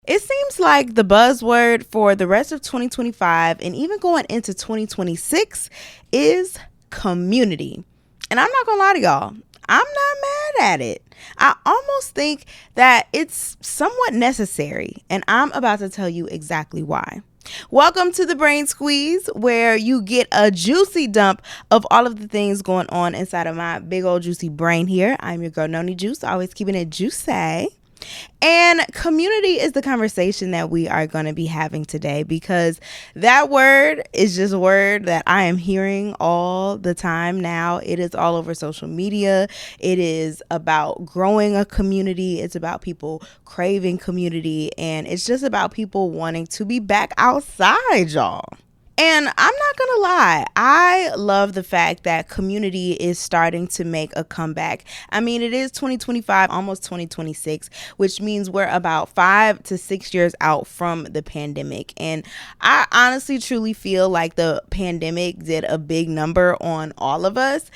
It seems like the buzzword for the rest of 2025 and even going into 2026 is community. And I'm not going to lie to y'all, I'm not mad at it. I almost think that it's somewhat necessary, and I'm about to tell you exactly why. Welcome to the Brain Squeeze, where you get a juicy dump of all of the things going on inside of my big old juicy brain here. I'm your girl, Noni Juice, always keeping it juicy. And community is the conversation that we are going to be having today, because that word is just a word that I am hearing all the time now. It is all over social media. It is about growing a community. It's about people craving community. And it's just about people wanting to be back outside, y'all. And I'm not going to lie, I love the fact that community is starting to make a comeback. I mean, it is 2025, almost 2026, which means we're about 5 to 6 years out from the pandemic. And I honestly, truly feel like the pandemic did a big number on all of us.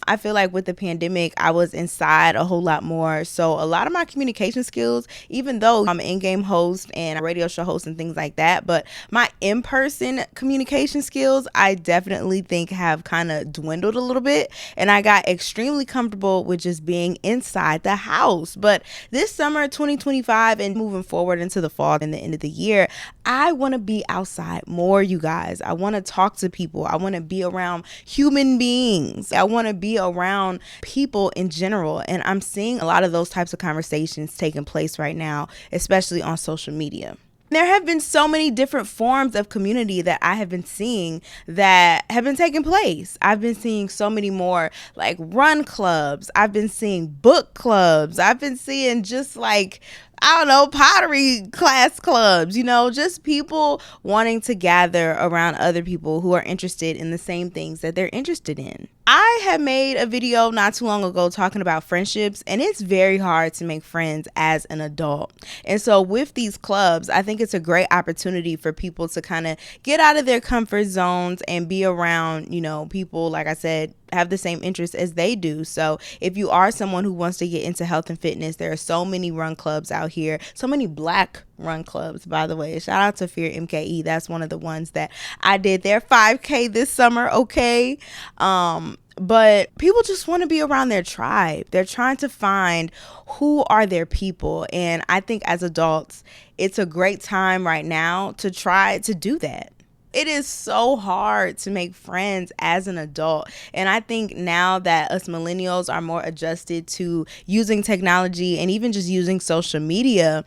I feel like with the pandemic, I was inside a whole lot more. So a lot of my communication skills, even though I'm an in-game host and a radio show host and things like that, but my in-person communication skills, I definitely think have kind of dwindled a little bit. And I got extremely comfortable with just being inside the house. But this summer, 2025, and moving forward into the fall and the end of the year, I want to be outside more, you guys. I want to talk to people. I want to be around human beings. I want to be around people in general. And I'm seeing a lot of those types of conversations taking place right now, especially on social media. There have been so many different forms of community that I have been seeing that have been taking place. I've been seeing so many more like run clubs. I've been seeing book clubs. I've been seeing just like, I don't know, pottery class clubs, just people wanting to gather around other people who are interested in the same things that they're interested in. I had made a video not too long ago talking about friendships, and it's very hard to make friends as an adult. And so with these clubs, I think it's a great opportunity for people to kind of get out of their comfort zones and be around, people, like I said, have the same interests as they do. So if you are someone who wants to get into health and fitness, there are so many run clubs out here, so many Black run clubs, by the way. Shout out to Fear MKE. That's one of the ones that I did their 5K this summer. Okay. But people just want to be around their tribe. They're trying to find who are their people. And I think as adults, it's a great time right now to try to do that. It is so hard to make friends as an adult. And I think now that us millennials are more adjusted to using technology and even just using social media,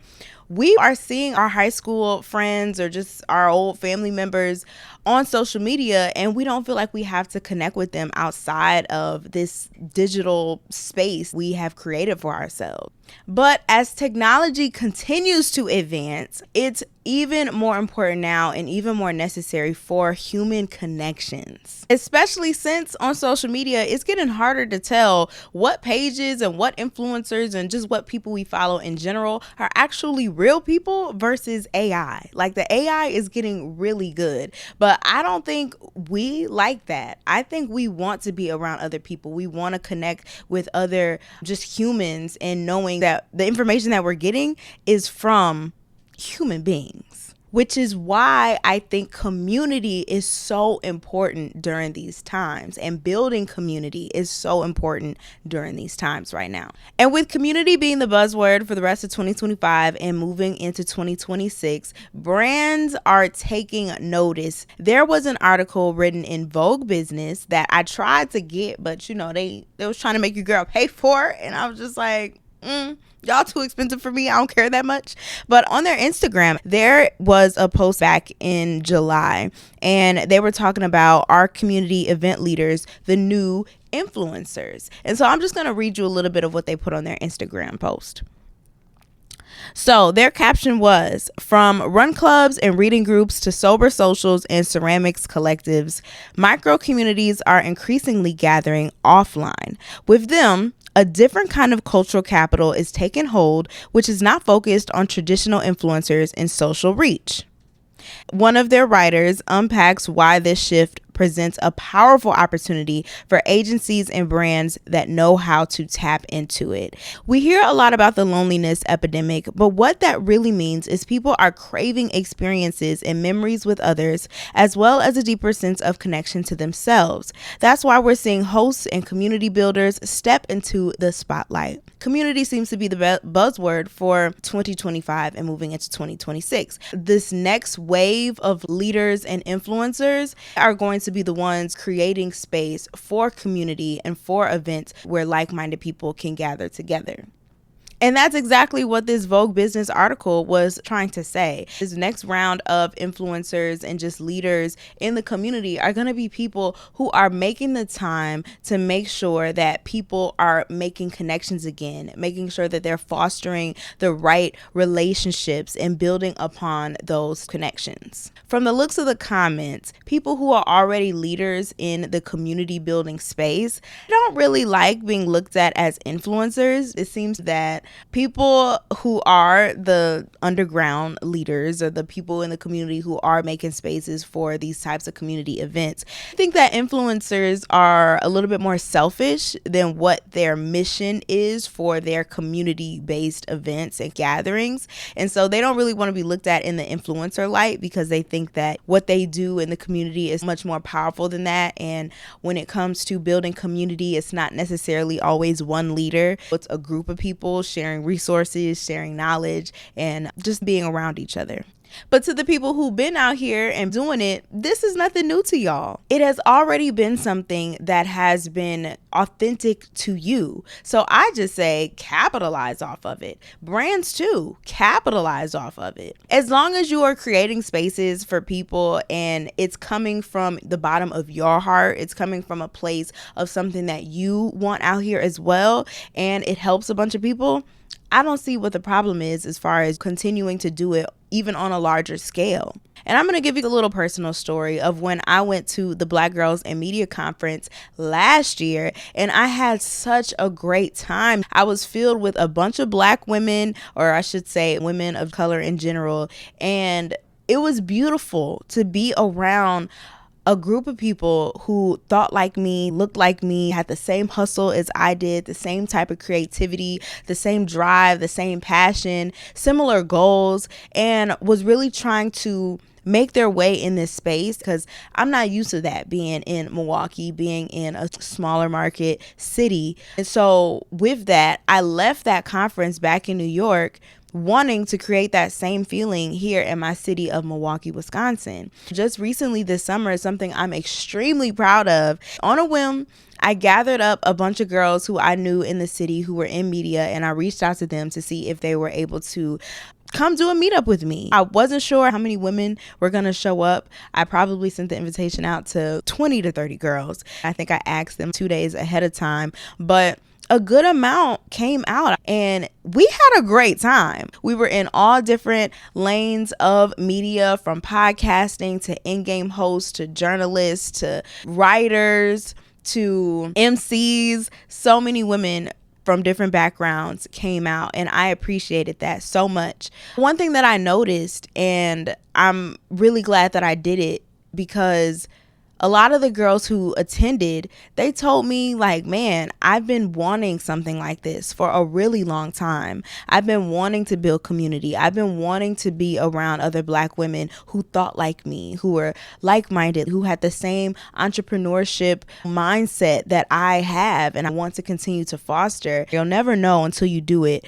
we are seeing our high school friends or just our old family members on social media, and we don't feel like we have to connect with them outside of this digital space we have created for ourselves. But as technology continues to advance, it's even more important now and even more necessary for human connections, especially since on social media, it's getting harder to tell what pages and what influencers and just what people we follow in general are actually real people versus AI. Like the AI is getting really good, but I don't think we like that. I think we want to be around other people. We want to connect with other just humans, and knowing that the information that we're getting is from human beings, which is why I think community is so important during these times, and building community is so important during these times right now. And with community being the buzzword for the rest of 2025 and moving into 2026, brands are taking notice. There was an article written in Vogue Business that I tried to get, but they was trying to make your girl pay for it, and I was just like, y'all too expensive for me. I don't care that much. But on their Instagram, there was a post back in July, and they were talking about our community event leaders, the new influencers. And so I'm just going to read you a little bit of what they put on their Instagram post. So their caption was, from run clubs and reading groups to sober socials and ceramics collectives, micro communities are increasingly gathering offline. With them, a different kind of cultural capital is taking hold, which is not focused on traditional influencers and social reach. One of their writers unpacks why this shift presents a powerful opportunity for agencies and brands that know how to tap into it. We hear a lot about the loneliness epidemic, but what that really means is people are craving experiences and memories with others, as well as a deeper sense of connection to themselves. That's why we're seeing hosts and community builders step into the spotlight. Community seems to be the buzzword for 2025 and moving into 2026. This next wave of leaders and influencers are going to be the ones creating space for community and for events where like-minded people can gather together. And that's exactly what this Vogue Business article was trying to say. This next round of influencers and just leaders in the community are going to be people who are making the time to make sure that people are making connections again, making sure that they're fostering the right relationships and building upon those connections. From the looks of the comments, people who are already leaders in the community building space don't really like being looked at as influencers. It seems that people who are the underground leaders or the people in the community who are making spaces for these types of community events, I think that influencers are a little bit more selfish than what their mission is for their community-based events and gatherings. And so they don't really want to be looked at in the influencer light because they think that what they do in the community is much more powerful than that. And when it comes to building community, it's not necessarily always one leader. It's a group of people sharing resources, sharing knowledge, and just being around each other. But to the people who've been out here and doing it, this is nothing new to y'all. It has already been something that has been authentic to you. So I just say capitalize off of it. Brands too, capitalize off of it. As long as you are creating spaces for people and it's coming from the bottom of your heart, it's coming from a place of something that you want out here as well, and it helps a bunch of people, I don't see what the problem is as far as continuing to do it even on a larger scale. And I'm going to give you a little personal story of when I went to the Black Girls in Media Conference last year, and I had such a great time. I was filled with a bunch of Black women, or I should say women of color in general, and it was beautiful to be around a group of people who thought like me, looked like me, had the same hustle as I did, the same type of creativity, the same drive, the same passion, similar goals, and was really trying to make their way in this space because I'm not used to that, being in Milwaukee, being in a smaller market city. And so with that, I left that conference back in New York wanting to create that same feeling here in my city of Milwaukee, Wisconsin. Just recently this summer, something I'm extremely proud of. On a whim, I gathered up a bunch of girls who I knew in the city who were in media, and I reached out to them to see if they were able to come do a meetup with me. I wasn't sure how many women were going to show up. I probably sent the invitation out to 20 to 30 girls. I think I asked them 2 days ahead of time, but a good amount came out and we had a great time. We were in all different lanes of media, from podcasting to in-game hosts to journalists to writers to MCs. So many women from different backgrounds came out, and I appreciated that so much. One thing that I noticed, and I'm really glad that I did it, because a lot of the girls who attended, they told me like, man, I've been wanting something like this for a really long time. I've been wanting to build community. I've been wanting to be around other Black women who thought like me, who were like-minded, who had the same entrepreneurship mindset that I have, and I want to continue to foster. You'll never know until you do it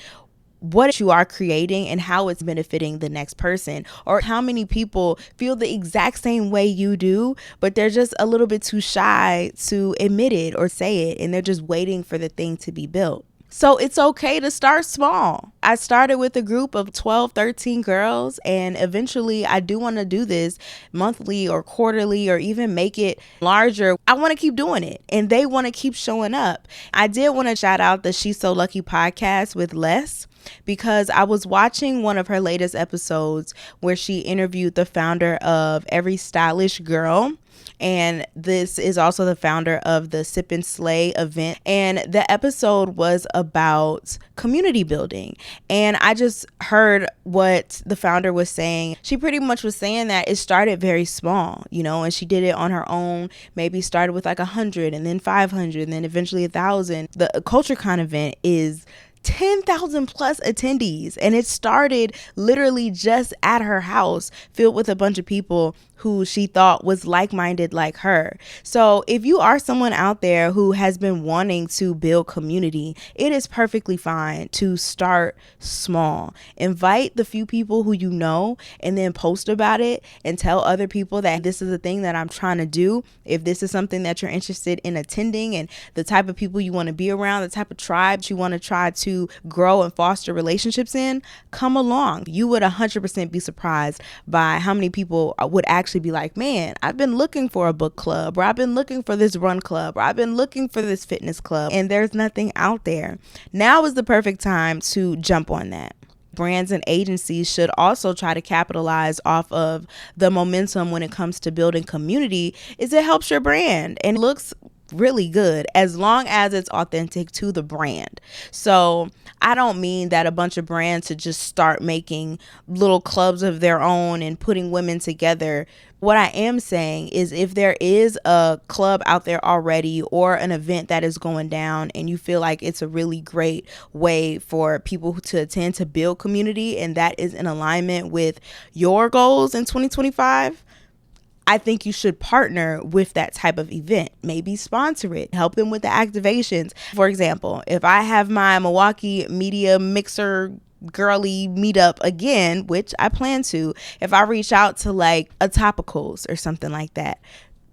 what you are creating and how it's benefiting the next person, or how many people feel the exact same way you do, but they're just a little bit too shy to admit it or say it, and they're just waiting for the thing to be built. So it's okay to start small. I started with a group of 12, 13 girls, and eventually I do want to do this monthly or quarterly or even make it larger. I want to keep doing it, and they want to keep showing up. I did want to shout out the She's So Lucky podcast with Les, because I was watching one of her latest episodes where she interviewed the founder of Every Stylish Girl. And this is also the founder of the Sip and Slay event. And the episode was about community building. And I just heard what the founder was saying. She pretty much was saying that it started very small, and she did it on her own. Maybe started with like 100 and then 500 and then eventually 1,000. The CultureCon event is 10,000 plus attendees, and it started literally just at her house, filled with a bunch of people who she thought was like-minded like her. So if you are someone out there who has been wanting to build community, it is perfectly fine to start small. Invite the few people who you know and then post about it and tell other people that this is a thing that I'm trying to do. If this is something that you're interested in attending and the type of people you want to be around, the type of tribes you want to try to grow and foster relationships in, come along. You would 100% be surprised by how many people would actually be like, man, I've been looking for a book club, or I've been looking for this run club, or I've been looking for this fitness club, and there's nothing out there. Now is the perfect time to jump on that. Brands and agencies should also try to capitalize off of the momentum when it comes to building community. Is it helps your brand and looks really good as long as it's authentic to the brand. So I don't mean that a bunch of brands to just start making little clubs of their own and putting women together. What I am saying is if there is a club out there already or an event that is going down and you feel like it's a really great way for people to attend to build community and that is in alignment with your goals in 2025, I think you should partner with that type of event. Maybe sponsor it, help them with the activations. For example, if I have my Milwaukee Media Mixer girly meetup again, which I plan to, if I reach out to like a Topicals or something like that,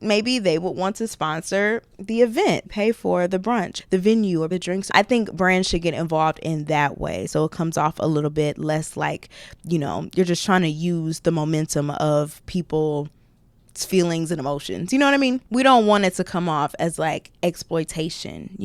maybe they would want to sponsor the event, pay for the brunch, the venue, or the drinks. I think brands should get involved in that way. So it comes off a little bit less like, you're just trying to use the momentum of people feelings and emotions. You know what I mean? We don't want it to come off as like exploitation,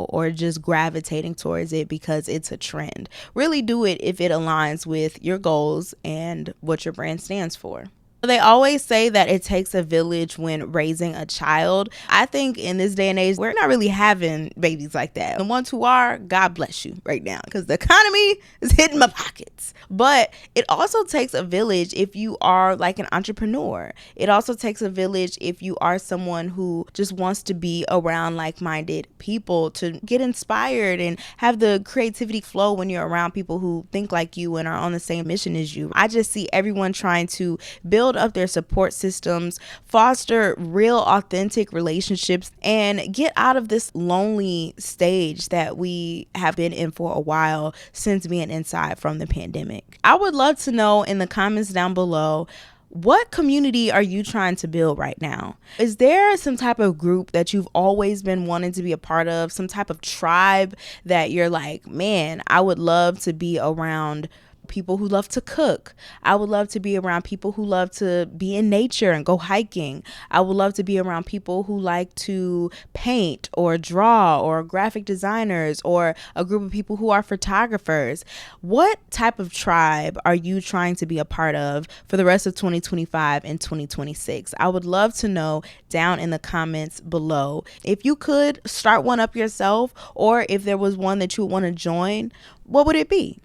or just gravitating towards it because it's a trend. Really do it if it aligns with your goals and what your brand stands for. They always say that it takes a village when raising a child. I think in this day and age, we're not really having babies like that. The ones who are, God bless you right now, because the economy is hitting my pockets. But it also takes a village if you are like an entrepreneur. It also takes a village if you are someone who just wants to be around like-minded people, to get inspired and have the creativity flow when you're around people who think like you and are on the same mission as you. I just see everyone trying to build up their support systems, foster real authentic relationships, and get out of this lonely stage that we have been in for a while since being inside from the pandemic. I would love to know in the comments down below, what community are you trying to build right now? Is there some type of group that you've always been wanting to be a part of? Some type of tribe that you're like, man, I would love to be around people who love to cook. I would love to be around people who love to be in nature and go hiking. I would love to be around people who like to paint or draw, or graphic designers, or a group of people who are photographers. What type of tribe are you trying to be a part of for the rest of 2025 and 2026? I would love to know down in the comments below. If you could start one up yourself, or if there was one that you would want to join, what would it be?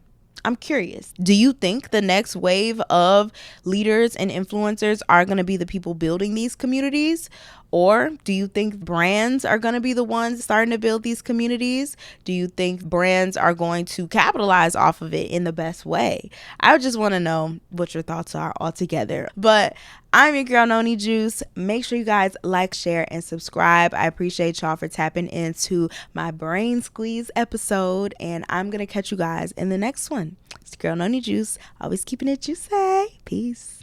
I'm curious. Do you think the next wave of leaders and influencers are going to be the people building these communities? Or do you think brands are going to be the ones starting to build these communities? Do you think brands are going to capitalize off of it in the best way? I just want to know what your thoughts are altogether. But I'm your girl, Noni Juice. Make sure you guys like, share, and subscribe. I appreciate y'all for tapping into my brain squeeze episode. And I'm going to catch you guys in the next one. It's your girl, Noni Juice. Always keeping it juicy. Peace.